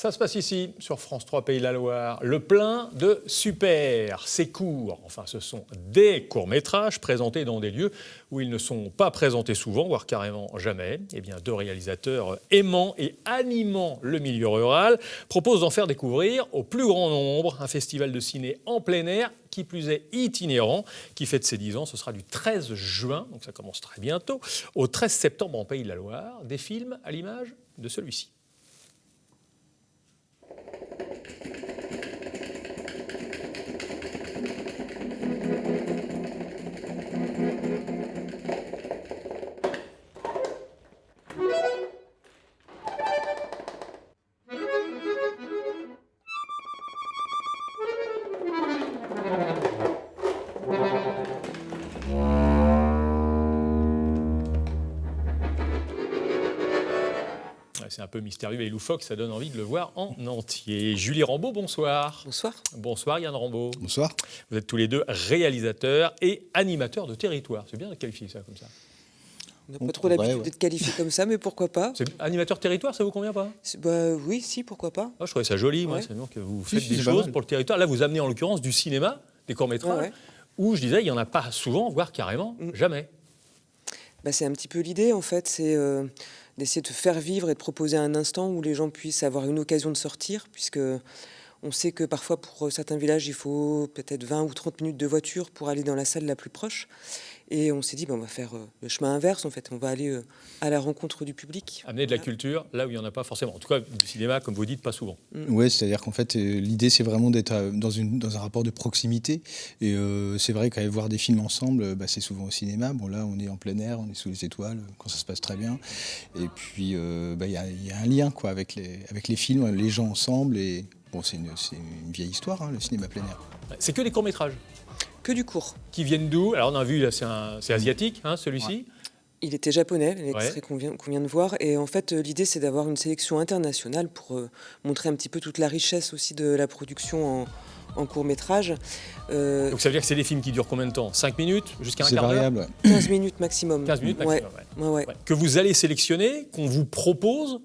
Ça se passe ici, sur France 3 Pays de la Loire. Le plein de super. Ces courts, enfin ce sont des courts-métrages présentés dans des lieux où ils ne sont pas présentés souvent, voire carrément jamais. Eh bien, deux réalisateurs aimant et animant le milieu rural proposent d'en faire découvrir au plus grand nombre un festival de ciné en plein air, qui plus est itinérant, qui fête ses 10 ans. Ce sera du 13 juin, donc ça commence très bientôt, au 13 septembre en Pays de la Loire. Des films à l'image de celui-ci. C'est un peu mystérieux et loufoque, ça donne envie de le voir en entier. Julie Rambeau, bonsoir. Bonsoir. Bonsoir Yann Rambeau. Bonsoir. Vous êtes tous les deux réalisateurs et animateurs de territoire. C'est bien de qualifier ça comme ça. On n'a pas trop l'habitude d'être qualifié comme ça, mais pourquoi pas. Animateur territoire, ça vous convient pas? Oui, si, pourquoi pas. Je trouvais ça joli, moi. C'est que vous faites des choses pour le territoire. Là, vous amenez en l'occurrence du cinéma, des courts-métrages, où je disais, il n'y en a pas souvent, voire carrément jamais. C'est un petit peu l'idée, en fait, c'est d'essayer de faire vivre et de proposer un instant où les gens puissent avoir une occasion de sortir, puisque on sait que parfois, pour certains villages, il faut peut-être 20 ou 30 minutes de voiture pour aller dans la salle la plus proche. Et on s'est dit, on va faire le chemin inverse, en fait. On va aller à la rencontre du public. Amener de la culture là où il n'y en a pas forcément. En tout cas, du cinéma, comme vous dites, pas souvent. Oui, c'est-à-dire qu'en fait, l'idée, c'est vraiment d'être dans un rapport de proximité. Et c'est vrai qu'aller voir des films ensemble, c'est souvent au cinéma. Bon, là, on est en plein air, on est sous les étoiles, quand ça se passe très bien. Et puis, il y a un lien quoi, avec les films, les gens ensemble. Et bon, c'est une vieille histoire, le cinéma plein air. C'est que des courts-métrages? Que du court. Qui viennent d'où? Alors on a vu, là, c'est asiatique, celui-ci. Ouais. Il était japonais, l'extrait qu'on vient de voir. Et en fait, l'idée, c'est d'avoir une sélection internationale pour montrer un petit peu toute la richesse aussi de la production en court-métrage. Donc ça veut dire que c'est des films qui durent combien de temps? 5 minutes? Jusqu'à un quart d'heure? C'est variable. 15 minutes maximum. 15 minutes maximum, ouais. Que vous allez sélectionner, qu'on vous propose?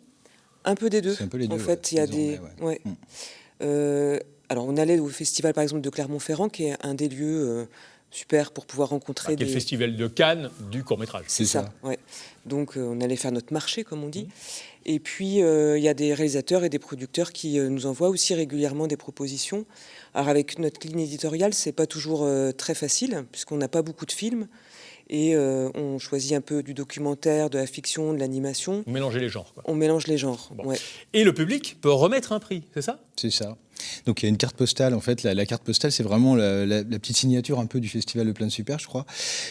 Un peu des deux. C'est un peu les deux. En fait, il y a des... alors, on allait au festival, par exemple, de Clermont-Ferrand, qui est un des lieux super pour pouvoir rencontrer qui est le festival de Cannes du court-métrage. C'est ça, ouais. Donc, on allait faire notre marché, comme on dit. Et puis, il y a des réalisateurs et des producteurs qui nous envoient aussi régulièrement des propositions. Alors, avec notre ligne éditoriale, c'est pas toujours très facile, puisqu'on n'a pas beaucoup de films. Et on choisit un peu du documentaire, de la fiction, de l'animation. Vous mélangez les genres, quoi. On mélange les genres, ouais. Et le public peut remettre un prix, c'est ça? C'est ça. Donc il y a une carte postale, en fait, la carte postale, c'est vraiment la petite signature un peu du festival de Plein de Super, je crois,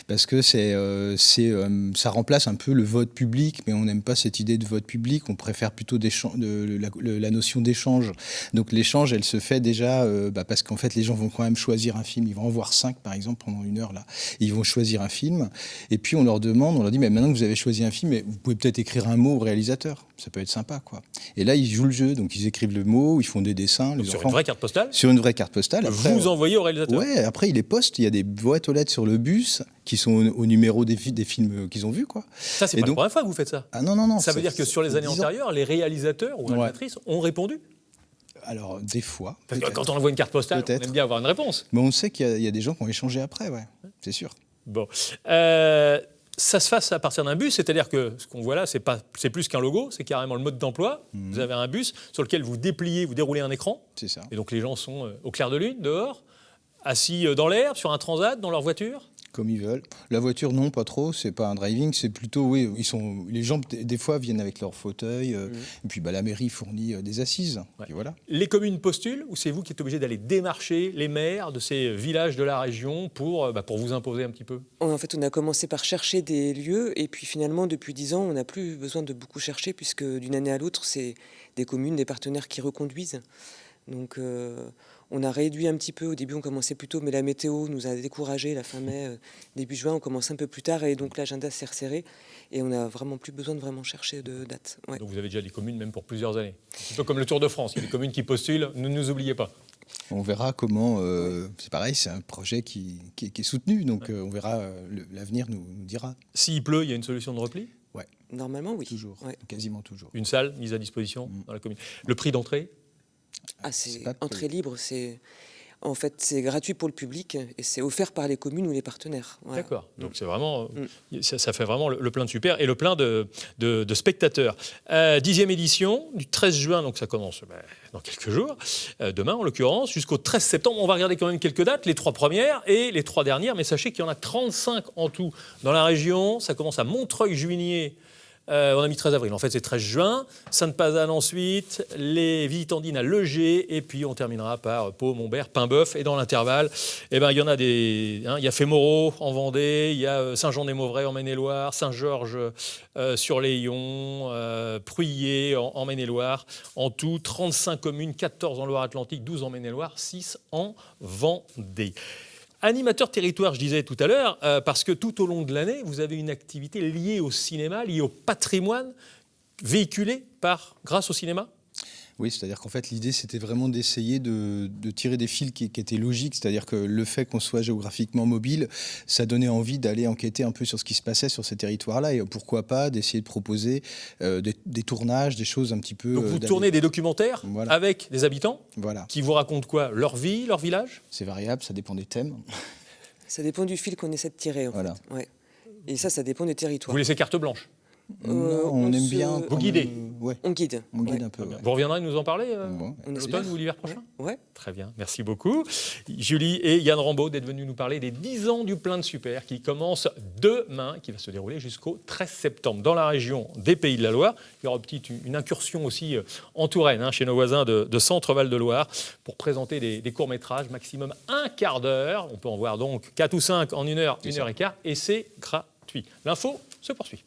parce que ça remplace un peu le vote public, mais on n'aime pas cette idée de vote public, on préfère plutôt la notion d'échange. Donc l'échange, elle se fait déjà parce qu'en fait les gens vont quand même choisir un film, ils vont en voir 5 par exemple pendant 1 heure là, ils vont choisir un film, et puis on leur dit, mais maintenant que vous avez choisi un film, vous pouvez peut-être écrire un mot au réalisateur, ça peut être sympa, quoi. Et là ils jouent le jeu, donc ils écrivent le mot, ils font des dessins. Sur une vraie carte postale? Sur une vraie carte postale. Après, vous envoyez au réalisateur? Ouais, après, il les poste. Il y a des boîtes aux lettres sur le bus qui sont au numéro des films qu'ils ont vus, quoi. Ça, c'est pas la première fois que vous faites ça? Ah non. Ça veut dire que sur les années antérieures, les réalisateurs ou réalisatrices ont répondu? Alors, des fois. Parce que quand on envoie une carte postale, on aime bien avoir une réponse. Mais on sait qu'il y a des gens qui ont échangé après, c'est sûr. Bon. Ça se fasse à partir d'un bus, c'est-à-dire que ce qu'on voit là, c'est plus qu'un logo, c'est carrément le mode d'emploi. Vous avez un bus sur lequel vous déroulez un écran. C'est ça. Et donc les gens sont au clair de lune, dehors, assis dans l'air, sur un transat, dans leur voiture. Comme ils veulent. La voiture, non, pas trop. C'est pas un driving, c'est plutôt, les gens des fois viennent avec leur fauteuil. Et puis la mairie fournit des assises. Et voilà. Les communes postulent ou c'est vous qui êtes obligé d'aller démarcher les maires de ces villages de la région pour vous imposer un petit peu? En fait, on a commencé par chercher des lieux et puis finalement, depuis 10 ans, on n'a plus besoin de beaucoup chercher puisque d'une année à l'autre, c'est des communes, des partenaires qui reconduisent. Donc, on a réduit un petit peu. Au début, on commençait plus tôt, mais la météo nous a découragés. La fin mai, début juin, on commence un peu plus tard. Et donc, l'agenda s'est resserré. Et on n'a vraiment plus besoin de vraiment chercher de date. Ouais. Donc, vous avez déjà des communes, même pour plusieurs années. C'est un peu comme le Tour de France. Il y a des communes qui postulent. Ne nous oubliez pas. On verra comment... c'est pareil, c'est un projet qui est soutenu. Donc, on verra, l'avenir nous dira. S'il pleut, il y a une solution de repli? Ouais, Normalement, oui. toujours, Ouais. quasiment toujours. Une salle mise à disposition dans la commune. Le prix d'entrée? Ah, C'est c'est pas entrée libre, en fait, c'est gratuit pour le public et c'est offert par les communes ou les partenaires. Voilà. D'accord. Donc c'est vraiment, ça fait vraiment le plein de super et le plein de spectateurs. 10e édition du 13 juin, donc ça commence dans quelques jours, demain en l'occurrence, jusqu'au 13 septembre. On va regarder quand même quelques dates, les 3 premières et les 3 dernières, mais sachez qu'il y en a 35 en tout dans la région. Ça commence à Montreuil-Juigné. On a mis 13 avril, en fait c'est 13 juin, Sainte-Pazanne ensuite, les Visitandines à Leger, et puis on terminera par Pau, Montbert, Paimboeuf, et dans l'intervalle, il y en a il y a Fémoreau en Vendée, il y a Saint-Jean-des-Mauvrais en Maine-et-Loire, Saint-Georges sur Léon, Pruyé en Maine-et-Loire, en tout 35 communes, 14 en Loire-Atlantique, 12 en Maine-et-Loire, 6 en Vendée. Animateur territoire, je disais tout à l'heure, parce que tout au long de l'année, vous avez une activité liée au cinéma, liée au patrimoine, véhiculée grâce au cinéma. Oui, c'est-à-dire qu'en fait, l'idée, c'était vraiment d'essayer de tirer des fils qui étaient logiques. C'est-à-dire que le fait qu'on soit géographiquement mobile, ça donnait envie d'aller enquêter un peu sur ce qui se passait sur ces territoires-là. Et pourquoi pas d'essayer de proposer des tournages, des choses un petit peu... Donc vous tournez des documentaires avec des habitants qui vous racontent quoi? Leur vie, leur village? C'est variable, ça dépend des thèmes. Ça dépend du fil qu'on essaie de tirer. En fait. Ouais. Et ça dépend des territoires. Vous laissez carte blanche? Non, on aime bien... Vous guidez? Ouais. On guide. On guide un peu. Ouais. Vous reviendrez nous en parler on l'automne ou l'hiver prochain? Ouais. Très bien, merci beaucoup. Julie et Yann Rambaud d'être venus nous parler des 10 ans du plein de super qui commence demain, qui va se dérouler jusqu'au 13 septembre dans la région des Pays de la Loire. Il y aura une incursion aussi en Touraine, chez nos voisins de Centre-Val de Loire, pour présenter des courts-métrages, maximum un quart d'heure. On peut en voir donc 4 ou 5 en 1 heure, 1 heure et quart, et c'est gratuit. L'info se poursuit.